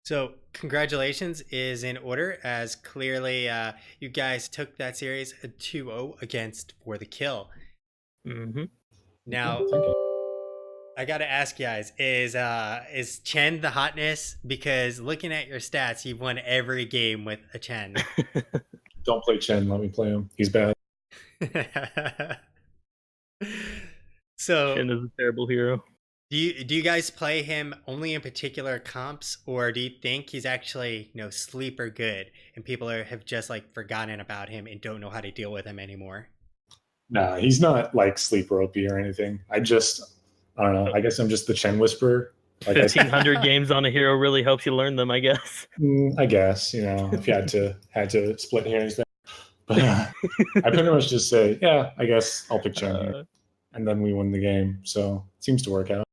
So, congratulations is in order as clearly you guys took that series 2-0 against For the Kill. Hmm. Now, Thank you. I got to ask you guys, is Chen the hotness? Because looking at your stats, you've won every game with a Chen. Don't play Chen. Let me play him. He's bad. So, Shin is a terrible hero. do you guys play him only in particular comps, or do you think he's actually sleeper good and people have just like forgotten about him and don't know how to deal with him anymore? Nah, he's not like sleeper OP or anything. I don't know. I guess I'm just the Chen whisperer. Like 1,500 games on a hero really helps you learn them, I guess. I guess if you had to split hairs there, but I pretty much just say, yeah, I guess I'll pick Chen here, and then we win the game. So it seems to work out.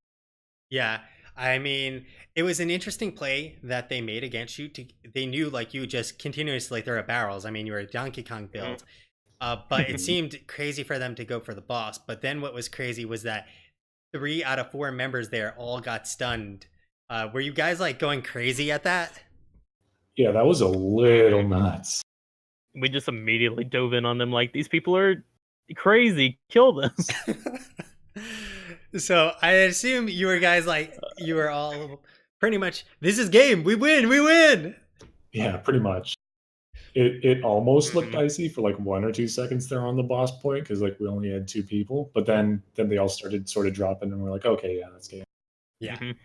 Yeah, I mean, it was an interesting play that they made against you. They knew like you just continuously throw barrels. I mean, you were a Donkey Kong build, but it seemed crazy for them to go for the boss. But then what was crazy was that 3 out of 4 members there all got stunned. Were you guys like going crazy at that? Yeah, that was a little nuts. We just immediately dove in on them like, these people are crazy. Kill them. So I assume you were guys like you were all pretty much. This is game. We win. We win. Yeah, pretty much. It almost looked Mhm. dicey for like 1 or 2 seconds there on the boss point because like we only had 2 people, but then they all started sort of dropping, and we're like, okay, yeah, that's game. Yeah. Mhm.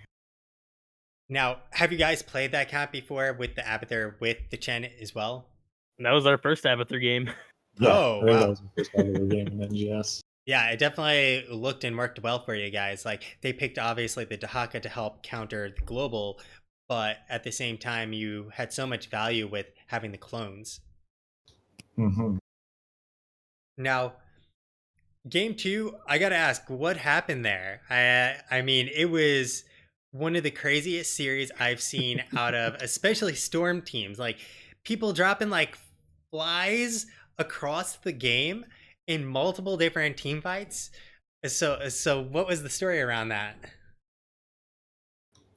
Now, have you guys played that cap before with the Avatar with the Chen as well? That was our first Avatar game. Yeah, Oh, I think wow. that was the first ever game in NGS. Yeah, it definitely looked and worked well for you guys. Like they picked obviously the Dahaka to help counter the global, but at the same time you had so much value with having the clones. Hmm. Now, game 2, I got to ask what happened there? I mean, it was one of the craziest series I've seen out of especially storm teams. Like people dropping like flies across the game in multiple different team fights. So what was the story around that?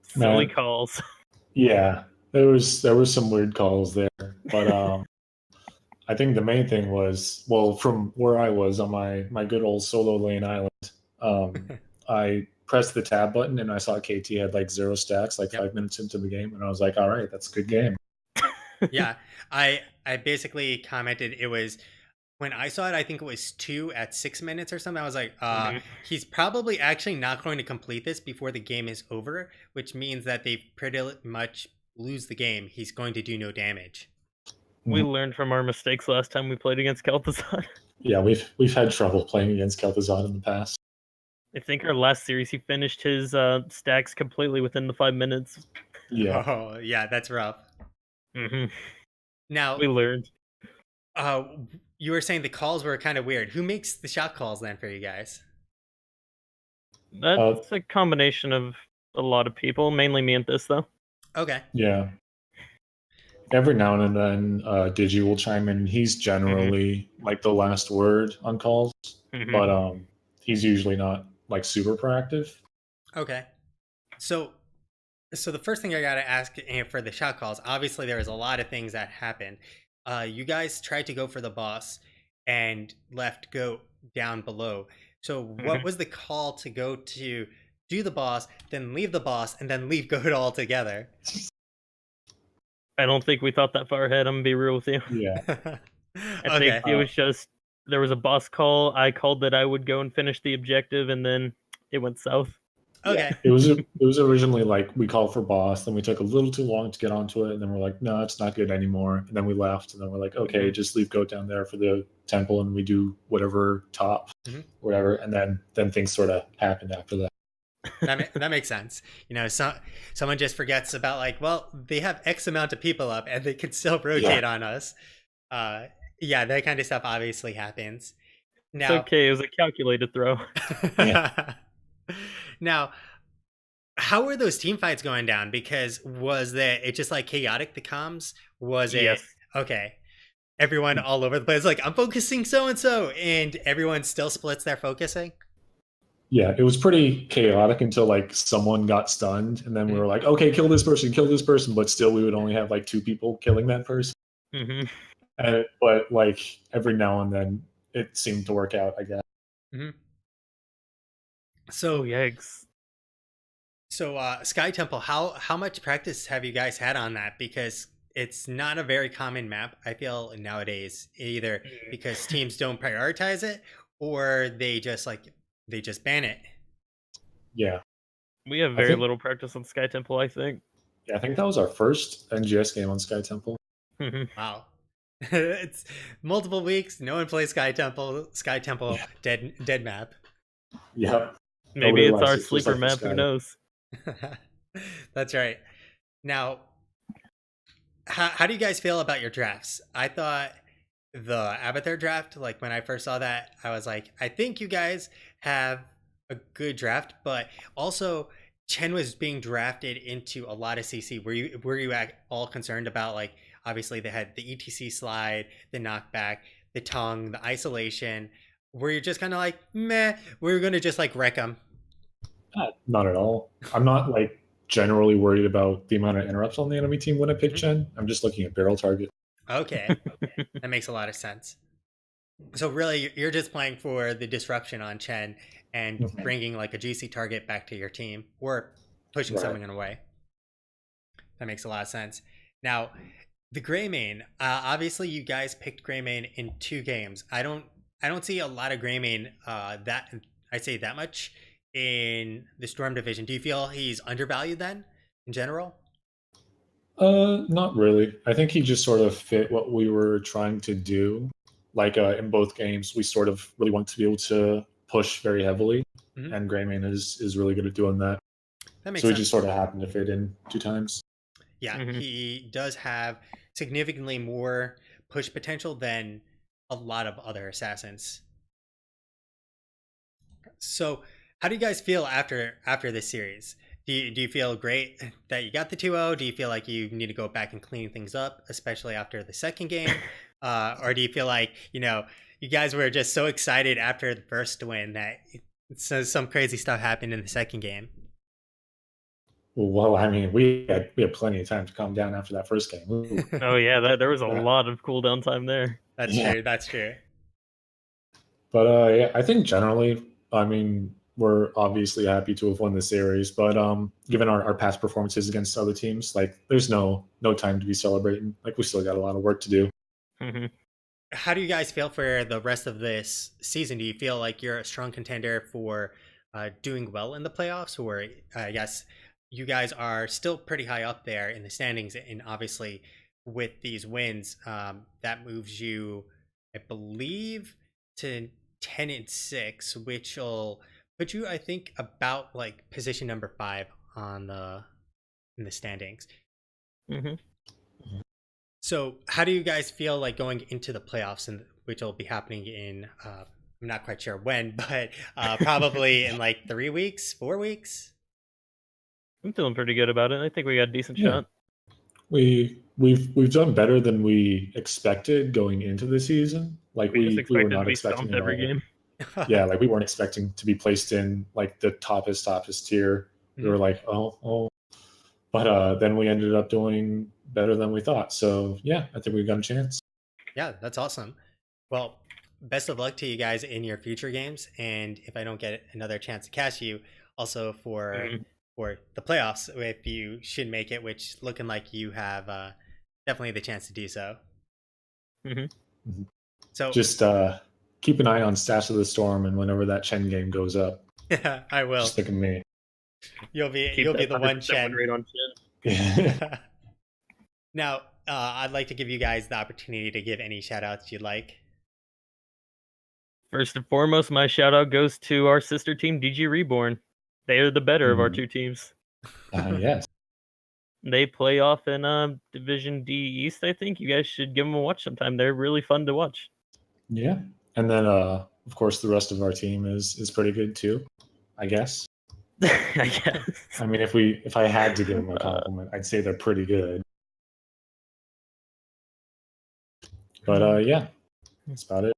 Silly Man. calls. Yeah, there was some weird calls there, but I think the main thing was, well, from where I was on my good old solo lane island, I pressed the tab button and I saw KT had like 0 stacks like Yep. 5 minutes into the game, and I was like, all right, that's a good game. Yeah, I basically commented it was when I saw it. I think it was 2 at 6 minutes or something. I was like, Mhm. he's probably actually not going to complete this before the game is over, which means that they pretty much lose the game. He's going to do no damage. We learned from our mistakes last time we played against Kel'Thuzad. Yeah, we've had trouble playing against Kel'Thuzad in the past. I think our last series he finished his stacks completely within the 5 minutes. Yeah, Oh, yeah, that's rough. Hmm. Now, We learned. uh, you were saying the calls were kind of weird. Who makes the shot calls then for you guys? That's a combination of a lot of people, mainly me and this though. Okay. yeah. Every now and then, Digi will chime in. He's generally like the last word on calls, Mhm. but he's usually not like super proactive. Okay. So the first thing I gotta ask for the shot calls, obviously there was a lot of things that happened. You guys tried to go for the boss and left go down below. So what Mhm. was the call to go to do the boss, then leave the boss, and then leave goat altogether? I don't think we thought that far ahead. I'm gonna be real with you. Yeah. I think Okay. it was just there was a boss call. I called that I would go and finish the objective, and then it went south. Okay. It was originally like we called for boss, then we took a little too long to get onto it, and then we're like, no, it's not good anymore. And then we left, and then we're like, okay, just leave goat down there for the temple, and we do whatever top, Mhm. whatever. And then things sort of happened after that. That makes sense. Someone just forgets about like, well, they have X amount of people up and they can still rotate on us. Uh, yeah, that kind of stuff obviously happens. It's Now, okay. It was a calculated throw. Yeah. now, how were those team fights going down? Because was it just like chaotic the comms? Was it Yes. okay? Everyone all over the place, like I'm focusing so and so, and everyone still splits their focusing. Yeah, it was pretty chaotic until like someone got stunned, and then we were like, okay, kill this person, but still we would only have like 2 people killing that person. Mm-hmm. But like every now and then it seemed to work out, I guess. Mm-hmm. Oh So, yikes! Sky Temple, how much practice have you guys had on that? Because it's not a very common map, I feel, nowadays, either because teams don't prioritize it or they just ban it. Yeah, We have I very think little practice on Sky Temple, I think. yeah, I think that was our first NGS game on Sky Temple. Mm-hmm. Wow. It's multiple weeks, no one plays Sky Temple Yeah, dead map. yep. Maybe Nobody it's likes our it, just sleeper like for map. Who Sky. knows? That's right. Now, how do you guys feel about your drafts? I thought the Avatar draft, like when I first saw that, I was like, I think you guys have a good draft, but also Chen was being drafted into a lot of CC. Were you at all concerned about, like, obviously they had the ETC slide, the knockback, the tongue, the isolation? Were you just kind of like, meh, we're gonna just like wreck them? Not at all. I'm not like generally worried about the amount of interrupts on the enemy team when I pick Hmm. Chen. I'm just looking at barrel target. Okay, that makes a lot of sense. So really, you're just playing for the disruption on Chen and Mhm. bringing like a GC target back to your team or pushing Right. someone away. That makes a lot of sense. Now, the Greymane. Obviously, you guys picked Greymane in 2 games. I don't see a lot of Greymane that I say that much in the Storm division. Do you feel he's undervalued then, in general? Not really. I think he just sort of fit what we were trying to do. Like in both games, we sort of really want to be able to push very heavily, Hmm. and Greymane is really good at doing that. That makes So he just sense. sort of happened to fit in 2 times. Yeah, Mm-hmm. he does have significantly more push potential than a lot of other assassins. So, how do you guys feel after this series? Do you feel great that you got the 2-0? Do you feel like you need to go back and clean things up, especially after the second game? Or do you feel like, you guys were just so excited after the first win that some crazy stuff happened in the second game? Well, I mean, we had plenty of time to calm down after that first game. Ooh. Oh yeah, there was a Yeah, lot of cooldown time there. That's yeah. true. That's true. But yeah, I think generally, I mean, we're obviously happy to have won the series. But given our past performances against other teams, like there's no time to be celebrating. Like we still got a lot of work to do. Mm-hmm. How do you guys feel for the rest of this season? Do you feel like you're a strong contender for doing well in the playoffs, or I guess you guys are still pretty high up there in the standings, and obviously with these wins, that moves you, I believe, to 10-6, which will put you, I think, about like position number 5 on the in the standings. Mm-hmm. So, how do you guys feel like going into the playoffs, and which will be happening in I'm not quite sure when, but probably in like 3 weeks, 4 weeks. I'm feeling pretty good about it. I think we got a decent Yeah, shot. we've done better than we expected going into the season. Like We just we were expected to not be expecting stumped at every all. game. Yeah, like we weren't expecting to be placed in like the toppest tier. We Mhm. were like, oh, but then we ended up doing better than we thought. So yeah, I think we got a chance. Yeah, that's awesome. Well, best of luck to you guys in your future games, and if I don't get another chance to catch you, also Mm-hmm. for the playoffs, if you should make it, which looking like you have definitely the chance to do so. Mm-hmm. Mhm. So Just keep an eye on Stats of the Storm, and whenever that Chen game goes up, yeah, I will. just think of me. Keep You'll be that the 100% one win Chen. rate on chin. Yeah. Now, I'd like to give you guys the opportunity to give any shout outs you'd like. First and foremost, my shout out goes to our sister team, DG Reborn. They are the better of our Mhm. 2 teams. Yes. They play off in Division D East, I think. You guys should give them a watch sometime. They're really fun to watch. Yeah. And then of course the rest of our team is pretty good too, I guess. I guess. I mean if I had to give them a Uh, compliment, I'd say they're pretty good. But yeah, that's about it.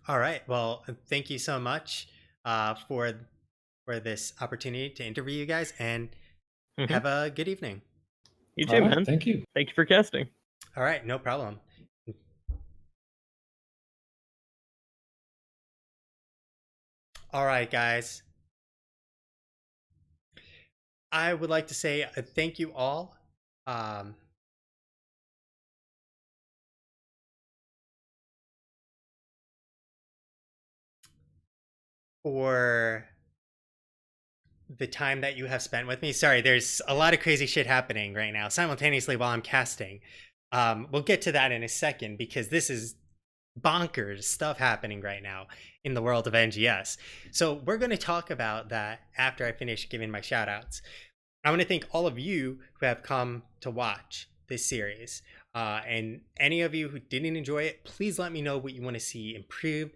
All right. Well, thank you so much. for this opportunity to interview you guys, and Mhm. have a good evening. You All too, right, man. thank you. Thank you for casting. All right, no problem. All right, guys. I would like to say thank you all. Um, for the time that you have spent with me. Sorry, there's a lot of crazy shit happening right now simultaneously while I'm casting. We'll get to that in a second because this is bonkers stuff happening right now in the world of NGS. So we're going to talk about that after I finish giving my shout outs. I want to thank all of you who have come to watch this series. And any of you who didn't enjoy it, please let me know what you want to see improved.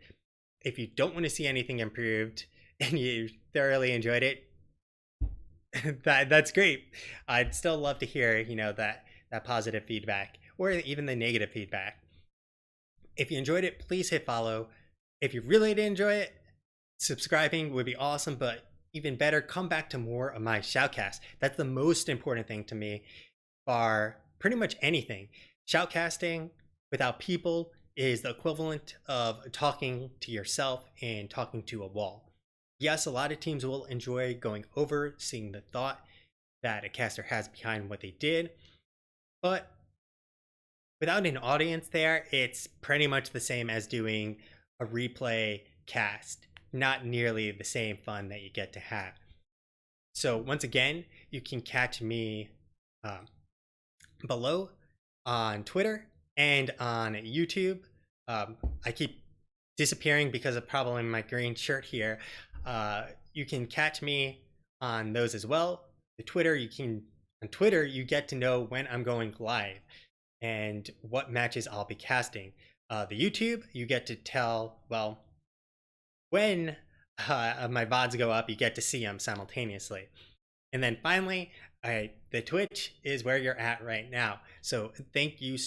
If you don't want to see anything improved and you thoroughly enjoyed it, that's great. I'd still love to hear, that positive feedback or even the negative feedback. If you enjoyed it, please hit follow. If you really did enjoy it, subscribing would be awesome, but even better, come back to more of my shoutcast. That's the most important thing to me for pretty much anything. Shoutcasting without people is the equivalent of talking to yourself and talking to a wall. Yes, a lot of teams will enjoy going over, seeing the thought that a caster has behind what they did, but without an audience there, it's pretty much the same as doing a replay cast. Not nearly the same fun that you get to have. So once again, you can catch me below on Twitter and on YouTube. I keep disappearing because of problem in my green shirt here. You can catch me on those as well. On Twitter you get to know when I'm going live and what matches I'll be casting. The YouTube, you get to tell, well, when my VODs go up, you get to see them simultaneously. And then finally, the Twitch is where you're at right now. So thank you